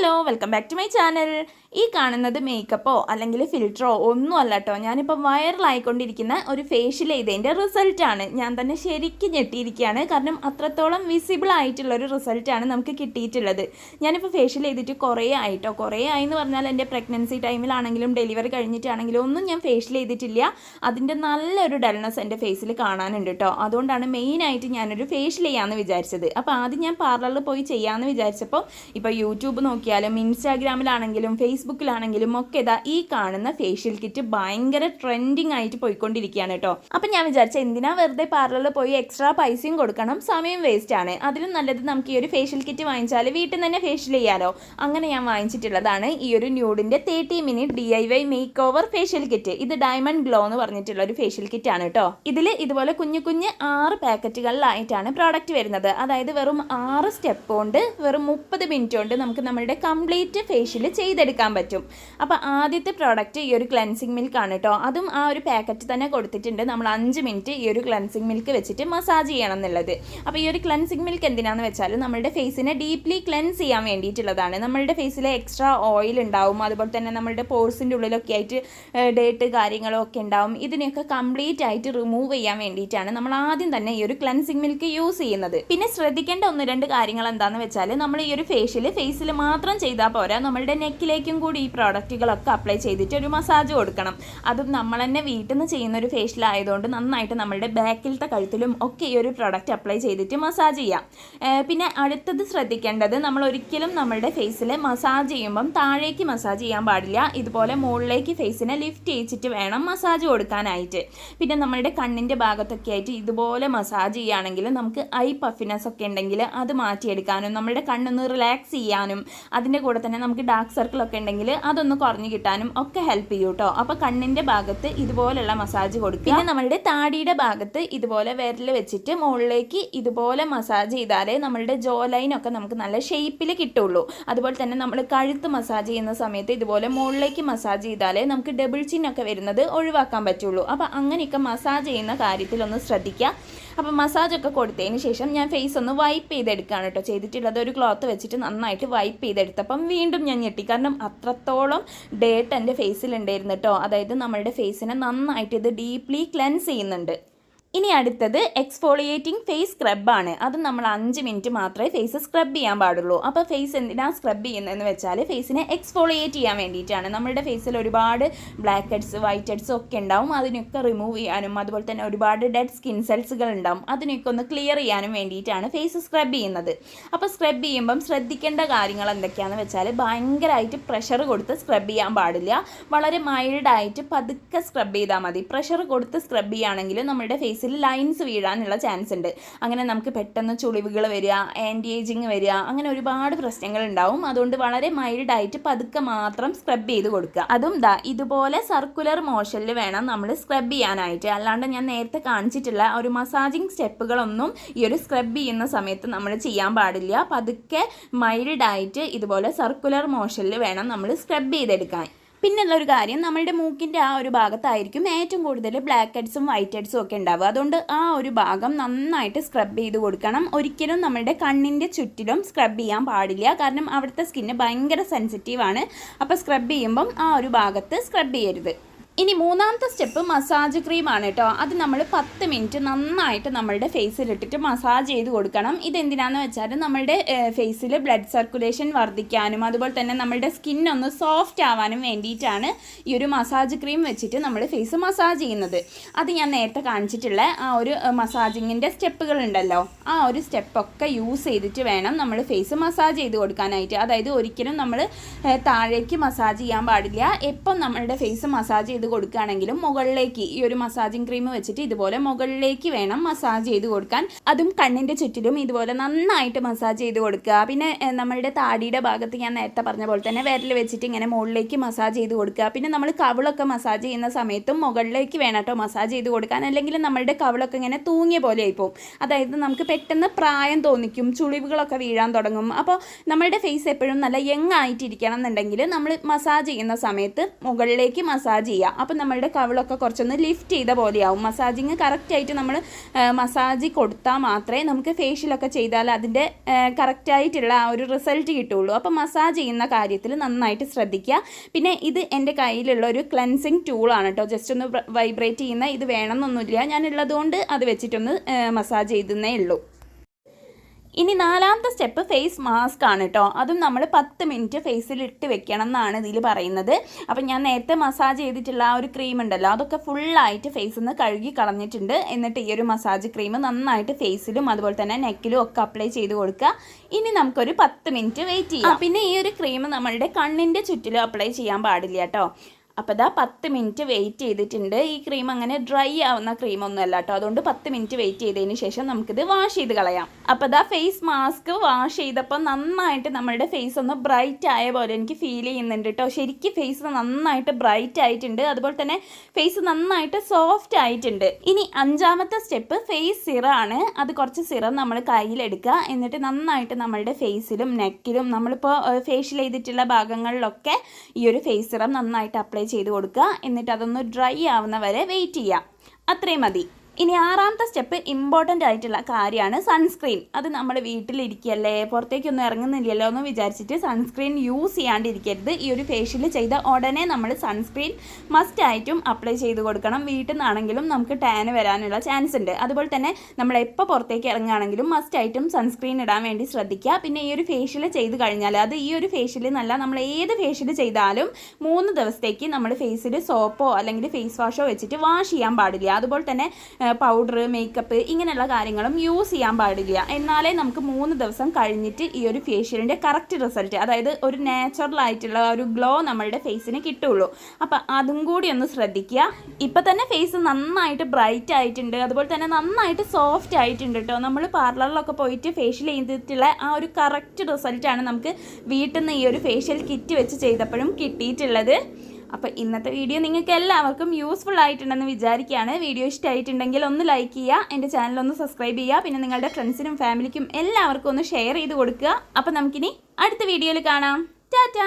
Hello welcome back to my channel. ഈ കാണുന്നത് മേക്കപ്പോ അല്ലെങ്കിൽ ഫിൽറ്ററോ ഒന്നും അല്ല കേട്ടോ. ഞാനിപ്പോൾ വൈറലായിക്കൊണ്ടിരിക്കുന്ന ഒരു ഫേഷ്യൽ ചെയ്തതിൻ്റെ റിസൾട്ടാണ്. ഞാൻ തന്നെ ശരിക്കും ഞെട്ടിയിരിക്കുകയാണ്. കാരണം അത്രത്തോളം വിസിബിൾ ആയിട്ടുള്ളൊരു റിസൾട്ടാണ് നമുക്ക് കിട്ടിയിട്ടുള്ളത്. ഞാനിപ്പോൾ ഫേഷ്യൽ ചെയ്തിട്ട് കുറേ ആയിട്ടോ. കുറേ ആയെന്ന് പറഞ്ഞാൽ എൻ്റെ പ്രഗ്നൻസി ടൈമിലാണെങ്കിലും ഡെലിവറി കഴിഞ്ഞിട്ടാണെങ്കിലും ഒന്നും ഞാൻ ഫേഷ്യൽ ചെയ്തിട്ടില്ല. അതിൻ്റെ നല്ലൊരു ഡൾനെസ് എൻ്റെ ഫേസിൽ കാണാനുണ്ട് കേട്ടോ. അതുകൊണ്ടാണ് മെയിനായിട്ട് ഞാനൊരു ഫേഷ്യൽ ചെയ്യാമെന്ന് വിചാരിച്ചത്. അപ്പോൾ ആദ്യം ഞാൻ പാർലറിൽ പോയി ചെയ്യാമെന്ന് വിചാരിച്ചപ്പോൾ ഇപ്പോൾ യൂട്യൂബ് നോക്കിയാലും ഇൻസ്റ്റാഗ്രാമിലാണെങ്കിലും ഫേസ്ബുക്കിലാണെങ്കിലും ഒക്കെ ഇതാ ഈ കാണുന്ന ഫേഷ്യൽ കിറ്റ് ഭയങ്കര ട്രെൻഡിങ് ആയിട്ട് പോയിക്കൊണ്ടിരിക്കുകയാണ് കേട്ടോ. അപ്പം ഞാൻ വിചാരിച്ച എന്തിനാ വെറുതെ പാർലറിൽ പോയി എക്സ്ട്രാ പൈസയും കൊടുക്കണം, സമയം വേസ്റ്റ് ആണ്. അതിലും നല്ലത് നമുക്ക് ഈ ഒരു ഫേഷ്യൽ കിറ്റ് വാങ്ങിച്ചാൽ വീട്ടിൽ തന്നെ ഫേഷ്യൽ ചെയ്യാലോ. അങ്ങനെ ഞാൻ വാങ്ങിച്ചിട്ടുള്ളതാണ് ഈ ഒരു ന്യൂഡിൻ്റെ 30 minute DIY make over facial kit. ഇത് ഡയമണ്ട് ഗ്ലോ എന്ന് പറഞ്ഞിട്ടുള്ള ഒരു ഫേഷ്യൽ കിറ്റ് ആണ് കേട്ടോ. ഇതിൽ ഇതുപോലെ കുഞ്ഞു 6 പാക്കറ്റുകളിലായിട്ടാണ് പ്രോഡക്റ്റ് വരുന്നത്. അതായത് വെറും 6 സ്റ്റെപ്പ് കൊണ്ട് വെറും 30 മിനിറ്റ് കൊണ്ട് നമുക്ക് നമ്മുടെ കംപ്ലീറ്റ് ഫേഷ്യൽ ചെയ്തെടുക്കാൻ പറ്റും. അപ്പോൾ ആദ്യത്തെ പ്രോഡക്റ്റ് ഈ ഒരു ക്ലെൻസിങ് മിൽക്ക് ആണ് കേട്ടോ. അതും ആ ഒരു പാക്കറ്റ് തന്നെ കൊടുത്തിട്ടുണ്ട്. നമ്മൾ 5 മിനിറ്റ് ഈ ഒരു ക്ലെൻസിങ് മിൽക്ക് വെച്ചിട്ട് മസാജ് ചെയ്യണം എന്നുള്ളത്. അപ്പോൾ ഈ ഒരു ക്ലെൻസിങ് മിൽക്ക് എന്തിനാണെന്ന് വെച്ചാൽ നമ്മുടെ ഫേസിനെ ഡീപ്ലി ക്ലെൻസ് ചെയ്യാൻ വേണ്ടിയിട്ടുള്ളതാണ്. നമ്മളുടെ ഫേസിലെ എക്സ്ട്രാ ഓയിൽ ഉണ്ടാവും, അതുപോലെ തന്നെ നമ്മുടെ പോർസിൻ്റെ ഉള്ളിലൊക്കെ ആയിട്ട് ഡേട്ട് കാര്യങ്ങളോ ഒക്കെ ഉണ്ടാവും. ഇതിനെയൊക്കെ കംപ്ലീറ്റ് ആയിട്ട് റിമൂവ് ചെയ്യാൻ വേണ്ടിയിട്ടാണ് നമ്മൾ ആദ്യം തന്നെ ഈ ഒരു ക്ലെൻസിങ് മിൽക്ക് യൂസ് ചെയ്യുന്നത്. പിന്നെ ശ്രദ്ധിക്കേണ്ട 1-2 കാര്യങ്ങൾ എന്താണെന്ന് വെച്ചാൽ നമ്മൾ ഈ ഒരു ഫേസിൽ മാത്രം ചെയ്താൽ പോരാ, നമ്മളുടെ നെക്കിലേക്കും കൂടി ഈ പ്രോഡക്റ്റുകളൊക്കെ അപ്ലൈ ചെയ്തിട്ട് ഒരു മസാജ് കൊടുക്കണം. അതും നമ്മൾ തന്നെ വീട്ടിൽ നിന്ന് ചെയ്യുന്ന ഒരു ഫേഷ്യൽ ആയതുകൊണ്ട് നന്നായിട്ട് നമ്മളുടെ ബാക്കിലത്തെ കഴുത്തിലും ഒക്കെ ഈ ഒരു പ്രോഡക്റ്റ് അപ്ലൈ ചെയ്തിട്ട് മസാജ് ചെയ്യാം. പിന്നെ അടുത്തത് ശ്രദ്ധിക്കേണ്ടത്, നമ്മൾ ഒരിക്കലും നമ്മളുടെ ഫേസിൽ മസാജ് ചെയ്യുമ്പം താഴേക്ക് മസാജ് ചെയ്യാൻ പാടില്ല. ഇതുപോലെ മുകളിലേക്ക് ഫേസിനെ ലിഫ്റ്റ് ചെയ്യിച്ചിട്ട് വേണം മസാജ് കൊടുക്കാനായിട്ട്. പിന്നെ നമ്മളുടെ കണ്ണിൻ്റെ ഭാഗത്തൊക്കെ ആയിട്ട് ഇതുപോലെ മസാജ് ചെയ്യുകയാണെങ്കിൽ നമുക്ക് ഐ പഫിനെസ് ഒക്കെ ഉണ്ടെങ്കിൽ അത് മാറ്റിയെടുക്കാനും നമ്മളുടെ കണ്ണൊന്ന് റിലാക്സ് ചെയ്യാനും അതിൻ്റെ കൂടെ തന്നെ നമുക്ക് ഡാർക്ക് സർക്കിളൊക്കെ ഉണ്ടെങ്കിൽ അതൊന്ന് കുറഞ്ഞു കിട്ടാനും ഒക്കെ ഹെൽപ്പ് ചെയ്യും കേട്ടോ. അപ്പോൾ കണ്ണിൻ്റെ ഭാഗത്ത് ഇതുപോലെയുള്ള മസാജ് കൊടുക്കുക. പിന്നെ നമ്മളുടെ താടിയുടെ ഭാഗത്ത് ഇതുപോലെ വിരൽ വെച്ചിട്ട് മുകളിലേക്ക് ഇതുപോലെ മസാജ് ചെയ്താലേ നമ്മളുടെ ജോ ലൈനൊക്കെ നമുക്ക് നല്ല ഷേപ്പിൽ കിട്ടുള്ളൂ. അതുപോലെ തന്നെ നമ്മൾ കഴുത്ത് മസാജ് ചെയ്യുന്ന സമയത്ത് ഇതുപോലെ മുകളിലേക്ക് മസാജ് ചെയ്താലേ നമുക്ക് ഡബിൾ ചിന്നൊക്കെ വരുന്നത് ഒഴിവാക്കാൻ പറ്റുള്ളൂ. അപ്പോൾ അങ്ങനെയൊക്കെ മസാജ് ചെയ്യുന്ന കാര്യത്തിലൊന്ന് ശ്രദ്ധിക്കുക. അപ്പോൾ മസാജൊക്കെ കൊടുത്തതിന് ശേഷം ഞാൻ ഫേസ് ഒന്ന് വൈപ്പ് ചെയ്തെടുക്കുകയാണ് കേട്ടോ ചെയ്തിട്ടുള്ളത്. ഒരു ക്ലോത്ത് വെച്ചിട്ട് നന്നായിട്ട് വൈപ്പ് ചെയ്തെടുത്തപ്പം വീണ്ടും ഞാൻ ഞെട്ടി. കാരണം അത്രത്തോളം ഡേട്ട് എൻ്റെ ഫേസിലുണ്ടായിരുന്നു കേട്ടോ. അതായത് നമ്മളുടെ ഫേസിനെ നന്നായിട്ട് ഇത് ഡീപ്ലി ക്ലെൻസ് ചെയ്യുന്നുണ്ട്. ഇനി അടുത്തത് എക്സ്ഫോളിയേറ്റിംഗ് ഫേസ് സ്ക്രബാണ്. അത് നമ്മൾ 5 മിനിറ്റ് മാത്രമേ ഫേസ് സ്ക്രബ് ചെയ്യാൻ പാടുള്ളൂ. അപ്പോൾ ഫേസ് എന്തിനാണ് സ്ക്രബ് ചെയ്യുന്നതെന്ന് വെച്ചാൽ ഫേസിനെ എക്സ്ഫോളിയേറ്റ് ചെയ്യാൻ വേണ്ടിയിട്ടാണ്. നമ്മുടെ ഫേസിൽ ഒരുപാട് ബ്ലാക്ക് ഹെഡ്സ് വൈറ്റ് ഹെഡ്സ് ഒക്കെ ഉണ്ടാവും. അതിനൊക്കെ റിമൂവ് ചെയ്യാനും അതുപോലെ തന്നെ ഒരുപാട് ഡെഡ് സ്കിൻ സെൽസുകൾ ഉണ്ടാവും. അതിനൊക്കെ ഒന്ന് ക്ലിയർ ചെയ്യാനും വേണ്ടിയിട്ടാണ് ഫേസ് സ്ക്രബ് ചെയ്യുന്നത്. അപ്പോൾ സ്ക്രബ് ചെയ്യുമ്പം ശ്രദ്ധിക്കേണ്ട കാര്യങ്ങൾ എന്തൊക്കെയാണെന്ന് വെച്ചാൽ ഭയങ്കരമായിട്ട് പ്രഷർ കൊടുത്ത് സ്ക്രബ് ചെയ്യാൻ പാടില്ല. വളരെ മൈൽഡായിട്ട് പതുക്കെ സ്ക്രബ് ചെയ്താൽ മതി. പ്രഷർ കൊടുത്ത് സ്ക്രബ് ചെയ്യുകയാണെങ്കിൽ നമ്മുടെ ഫേസ് ലൈൻസ് വീഴാനുള്ള ചാൻസ് ഉണ്ട്. അങ്ങനെ നമുക്ക് പെട്ടെന്ന് ചുളിവുകൾ വരിക, ആൻറ്റി ഏജിങ് വരിക, അങ്ങനെ ഒരുപാട് പ്രശ്നങ്ങൾ ഉണ്ടാവും. അതുകൊണ്ട് വളരെ മൈൽഡായിട്ട് പതുക്കെ മാത്രം സ്ക്രബ് ചെയ്ത് കൊടുക്കുക. അതും ഇതുപോലെ സർക്കുലർ മോഷനിൽ വേണം നമ്മൾ സ്ക്രബ് ചെയ്യാനായിട്ട്. അല്ലാണ്ട് ഞാൻ നേരത്തെ കാണിച്ചിട്ടുള്ള ഒരു മസാജിങ് സ്റ്റെപ്പുകളൊന്നും ഈ ഒരു സ്ക്രബ് ചെയ്യുന്ന സമയത്ത് നമ്മൾ ചെയ്യാൻ പാടില്ല. പതുക്കെ മൈൽഡായിട്ട് ഇതുപോലെ സർക്കുലർ മോഷനിൽ വേണം നമ്മൾ സ്ക്രബ് ചെയ്തെടുക്കാൻ. പിന്നുള്ളൊരു കാര്യം, നമ്മളുടെ മൂക്കിൻ്റെ ആ ഒരു ഭാഗത്തായിരിക്കും ഏറ്റവും കൂടുതൽ ബ്ലാക്ക് ഹെഡ്സും വൈറ്റ് ഹെഡ്സും ഒക്കെ ഉണ്ടാവുക. അതുകൊണ്ട് ആ ഒരു ഭാഗം നന്നായിട്ട് സ്ക്രബ് ചെയ്ത് കൊടുക്കണം. ഒരിക്കലും നമ്മളുടെ കണ്ണിൻ്റെ ചുറ്റിലും സ്ക്രബ് ചെയ്യാൻ പാടില്ല. കാരണം അവിടുത്തെ സ്കിന്ന് ഭയങ്കര സെൻസിറ്റീവാണ്. അപ്പോൾ സ്ക്രബ് ചെയ്യുമ്പം ആ ഒരു ഭാഗത്ത് സ്ക്രബ് ചെയ്യരുത്. ഇനി 3-ാമത്തെ സ്റ്റെപ്പ് മസാജ് ക്രീമാണ് കേട്ടോ. അത് നമ്മൾ 10 മിനിറ്റ് നന്നായിട്ട് നമ്മളുടെ ഫേസിലിട്ടിട്ട് മസാജ് ചെയ്ത് കൊടുക്കണം. ഇതെന്തിനാന്ന് വെച്ചാൽ നമ്മളുടെ ഫേസിൽ ബ്ലഡ് സർക്കുലേഷൻ വർദ്ധിക്കാനും അതുപോലെ തന്നെ നമ്മളുടെ സ്കിന്നൊന്ന് സോഫ്റ്റ് ആവാനും വേണ്ടിയിട്ടാണ് ഈ ഒരു മസാജ് ക്രീം വെച്ചിട്ട് നമ്മൾ ഫേസ് മസാജ് ചെയ്യുന്നത്. അത് ഞാൻ നേരത്തെ കാണിച്ചിട്ടുള്ള ആ ഒരു മസാജിങ്ങിൻ്റെ സ്റ്റെപ്പുകളുണ്ടല്ലോ, ആ ഒരു സ്റ്റെപ്പൊക്കെ യൂസ് ചെയ്തിട്ട് വേണം നമ്മൾ ഫേസ് മസാജ് ചെയ്ത് കൊടുക്കാനായിട്ട്. അതായത് ഒരിക്കലും നമ്മൾ താഴേക്ക് മസാജ് ചെയ്യാൻ പാടില്ല. എപ്പം നമ്മളുടെ ഫേസ് മസാജ് ചെയ്ത് കൊടുക്കുകയാണെങ്കിലും മുകളിലേക്ക് ഈ ഒരു മസാജിങ് ക്രീം വെച്ചിട്ട് ഇതുപോലെ മുകളിലേക്ക് വേണം മസാജ് ചെയ്ത് കൊടുക്കാൻ. അതും കണ്ണിൻ്റെ ചുറ്റിലും ഇതുപോലെ നന്നായിട്ട് മസാജ് ചെയ്ത് കൊടുക്കുക. പിന്നെ നമ്മളുടെ താടിയുടെ ഭാഗത്ത് ഞാൻ നേരത്തെ പറഞ്ഞ പോലെ തന്നെ വിരൽ വെച്ചിട്ട് ഇങ്ങനെ മുകളിലേക്ക് മസാജ് ചെയ്ത് കൊടുക്കുക. പിന്നെ നമ്മൾ കവിളൊക്കെ മസാജ് ചെയ്യുന്ന സമയത്തും മുകളിലേക്ക് വേണം കേട്ടോ മസാജ് ചെയ്ത് കൊടുക്കാൻ. അല്ലെങ്കിൽ നമ്മളുടെ കവിളൊക്കെ ഇങ്ങനെ തൂങ്ങിയ പോലെ ആയിപ്പോവും. അതായത് നമുക്ക് പെട്ടെന്ന് പ്രായം തോന്നിക്കും, ചുളിവുകളൊക്കെ വീഴാൻ തുടങ്ങും. അപ്പോൾ നമ്മളുടെ ഫേസ് എപ്പോഴും നല്ല യങ് ആയിട്ടിരിക്കണം എന്നുണ്ടെങ്കിൽ നമ്മൾ മസാജ് ചെയ്യുന്ന സമയത്ത് മുകളിലേക്ക് മസാജ് ചെയ്യുക. അപ്പോൾ നമ്മളുടെ കവിളൊക്കെ കുറച്ചൊന്ന് ലിഫ്റ്റ് ചെയ്ത പോലെയാവും. മസാജിങ് കറക്റ്റായിട്ട് നമ്മൾ മസാജ് കൊടുത്താൽ മാത്രമേ നമുക്ക് ഫേഷ്യലൊക്കെ ചെയ്താൽ അതിൻ്റെ കറക്റ്റായിട്ടുള്ള ആ ഒരു റിസൾട്ട് കിട്ടുള്ളൂ. അപ്പോൾ മസാജ് ചെയ്യുന്ന കാര്യത്തിൽ നന്നായിട്ട് ശ്രദ്ധിക്കുക. പിന്നെ ഇത് എൻ്റെ കയ്യിലുള്ള ഒരു ക്ലെൻസിങ് ടൂളാണ് കേട്ടോ. ജസ്റ്റ് ഒന്ന് വൈബ്രേറ്റ് ചെയ്യുന്ന ഇത് വേണമെന്നൊന്നുമില്ല, ഞാനുള്ളതുകൊണ്ട് അത് വെച്ചിട്ടൊന്ന് മസാജ് ചെയ്തേ ഉള്ളൂ. ഇനി 4ാമത്തെ സ്റ്റെപ്പ് ഫേസ് മാസ്ക് ആണ് കേട്ടോ. അതും നമ്മൾ 10 മിനിറ്റ് ഫേസിൽ ഇട്ട് വെക്കണം എന്നാണ് ഇതിൽ പറയുന്നത്. അപ്പം ഞാൻ നേരത്തെ മസാജ് ചെയ്തിട്ടുള്ള ആ ഒരു ക്രീം ഉണ്ടല്ലോ, അതൊക്കെ ഫുള്ളായിട്ട് ഫേസിൽ നിന്ന് കഴുകി കളഞ്ഞിട്ടുണ്ട്. എന്നിട്ട് ഈ ഒരു മസാജ് ക്രീം നന്നായിട്ട് ഫേസിലും അതുപോലെ തന്നെ നെക്കിലും ഒക്കെ അപ്ലൈ ചെയ്ത് കൊടുക്കുക. ഇനി നമുക്കൊരു 10 മിനിറ്റ് വെയിറ്റ് ചെയ്യാം. പിന്നെ ഈ ഒരു ക്രീം നമ്മളുടെ കണ്ണിൻ്റെ ചുറ്റിലും അപ്ലൈ ചെയ്യാൻ പാടില്ല കേട്ടോ. അപ്പോൾ ഇതാ 10 മിനിറ്റ് വെയിറ്റ് ചെയ്തിട്ടുണ്ട്. ഈ ക്രീം അങ്ങനെ ഡ്രൈ ആവുന്ന ക്രീമൊന്നും അല്ല കേട്ടോ. അതുകൊണ്ട് 10 മിനിറ്റ് വെയിറ്റ് ചെയ്തതിന് ശേഷം നമുക്കിത് വാഷ് ചെയ്ത് കളയാം. അപ്പോൾ ഇതാ ഫേസ് മാസ്ക് വാഷ് ചെയ്തപ്പോൾ നന്നായിട്ട് നമ്മളുടെ ഫേസ് ഒന്ന് ബ്രൈറ്റ് ആയ പോലെ എനിക്ക് ഫീൽ ചെയ്യുന്നുണ്ട് കേട്ടോ. ശരിക്കും ഫേസ് നന്നായിട്ട് ബ്രൈറ്റ് ആയിട്ടുണ്ട്. അതുപോലെ തന്നെ ഫേസ് നന്നായിട്ട് സോഫ്റ്റ് ആയിട്ടുണ്ട്. ഇനി 5ാമത്തെ സ്റ്റെപ്പ് ഫേസ് സിറാണ്. അത് കുറച്ച് സിറം നമ്മൾ കയ്യിലെടുക്കുക. എന്നിട്ട് നന്നായിട്ട് നമ്മളുടെ ഫേസിലും നെക്കിലും നമ്മളിപ്പോൾ ഫേഷ്യൽ ചെയ്തിട്ടുള്ള ഭാഗങ്ങളിലൊക്കെ ഈ ഒരു ഫേസ് സിറം നന്നായിട്ട് അപ്ലൈ ചെയ്ത് കൊടുക്കുക. എന്നിട്ട് അതൊന്ന് ഡ്രൈ ആവുന്ന വരെ വെയിറ്റ് ചെയ്യാം. അത്രയും മതി. ഇനി 6ാമത്തെ സ്റ്റെപ്പ് ഇമ്പോർട്ടൻ്റ് ആയിട്ടുള്ള കാര്യമാണ് സൺസ്ക്രീൻ. അത് നമ്മൾ വീട്ടിലിരിക്കുകയല്ലേ, പുറത്തേക്കൊന്നും ഇറങ്ങുന്നില്ലല്ലോ എന്ന് വിചാരിച്ചിട്ട് സൺസ്ക്രീൻ യൂസ് ചെയ്യാണ്ടിരിക്കരുത്. ഈ ഒരു ഫേഷ്യൽ ചെയ്ത ഉടനെ നമ്മൾ സൺസ്ക്രീൻ മസ്റ്റായിട്ടും അപ്ലൈ ചെയ്ത് കൊടുക്കണം. വീട്ടിൽ നിന്നാണെങ്കിലും നമുക്ക് ടാന് വരാനുള്ള ചാൻസ് ഉണ്ട്. അതുപോലെ തന്നെ നമ്മൾ എപ്പോൾ പുറത്തേക്ക് ഇറങ്ങുകയാണെങ്കിലും മസ്റ്റായിട്ടും സൺസ്ക്രീൻ ഇടാൻ വേണ്ടി ശ്രദ്ധിക്കുക. പിന്നെ ഈ ഒരു ഫേഷ്യൽ ചെയ്ത് കഴിഞ്ഞാൽ, അത് ഈ ഒരു ഫേഷ്യൽ എന്നല്ല, നമ്മൾ ഏത് ഫേഷ്യൽ ചെയ്താലും 3 ദിവസത്തേക്ക് നമ്മൾ ഫേസിൽ സോപ്പോ അല്ലെങ്കിൽ ഫേസ് വാഷോ വെച്ചിട്ട് വാഷ് ചെയ്യാൻ പാടില്ല. അതുപോലെ തന്നെ പൗഡർ, മേക്കപ്പ് ഇങ്ങനെയുള്ള കാര്യങ്ങളും യൂസ് ചെയ്യാൻ പാടില്ല. എന്നാലേ നമുക്ക് 3 ദിവസം കഴിഞ്ഞിട്ട് ഈ ഒരു ഫേഷ്യലിൻ്റെ കറക്റ്റ് റിസൾട്ട്, അതായത് ഒരു നാച്ചുറൽ ആയിട്ടുള്ള ഒരു ഗ്ലോ നമ്മളുടെ ഫേസിന് കിട്ടുള്ളൂ. അപ്പം അതും കൂടി ഒന്ന് ശ്രദ്ധിക്കുക. ഇപ്പം തന്നെ ഫേസ് നന്നായിട്ട് ബ്രൈറ്റ് ആയിട്ടുണ്ട്. അതുപോലെ തന്നെ നന്നായിട്ട് സോഫ്റ്റ് ആയിട്ടുണ്ട് കേട്ടോ. നമ്മൾ പാർലറിലൊക്കെ പോയിട്ട് ഫേഷ്യൽ ചെയ്തിട്ടുള്ള ആ ഒരു കറക്റ്റ് റിസൾട്ടാണ് നമുക്ക് വീട്ടിൽ നിന്ന് ഈ ഒരു ഫേഷ്യൽ കിറ്റ് വെച്ച് ചെയ്തപ്പോഴും കിട്ടിയിട്ടുള്ളത്. അപ്പോൾ ഇന്നത്തെ വീഡിയോ നിങ്ങൾക്ക് എല്ലാവർക്കും യൂസ്ഫുൾ ആയിട്ടുണ്ടെന്ന് വിചാരിക്കുകയാണ്. വീഡിയോ ഇഷ്ടമായിട്ടുണ്ടെങ്കിൽ ഒന്ന് ലൈക്ക് ചെയ്യുക, എൻ്റെ ചാനൽ ഒന്ന് സബ്സ്ക്രൈബ് ചെയ്യുക. പിന്നെ നിങ്ങളുടെ ഫ്രണ്ട്സിനും ഫാമിലിക്കും എല്ലാവർക്കും ഒന്ന് ഷെയർ ചെയ്ത് കൊടുക്കുക. അപ്പോൾ നമുക്കിനി അടുത്ത വീഡിയോയിൽ കാണാം. ടാറ്റാ.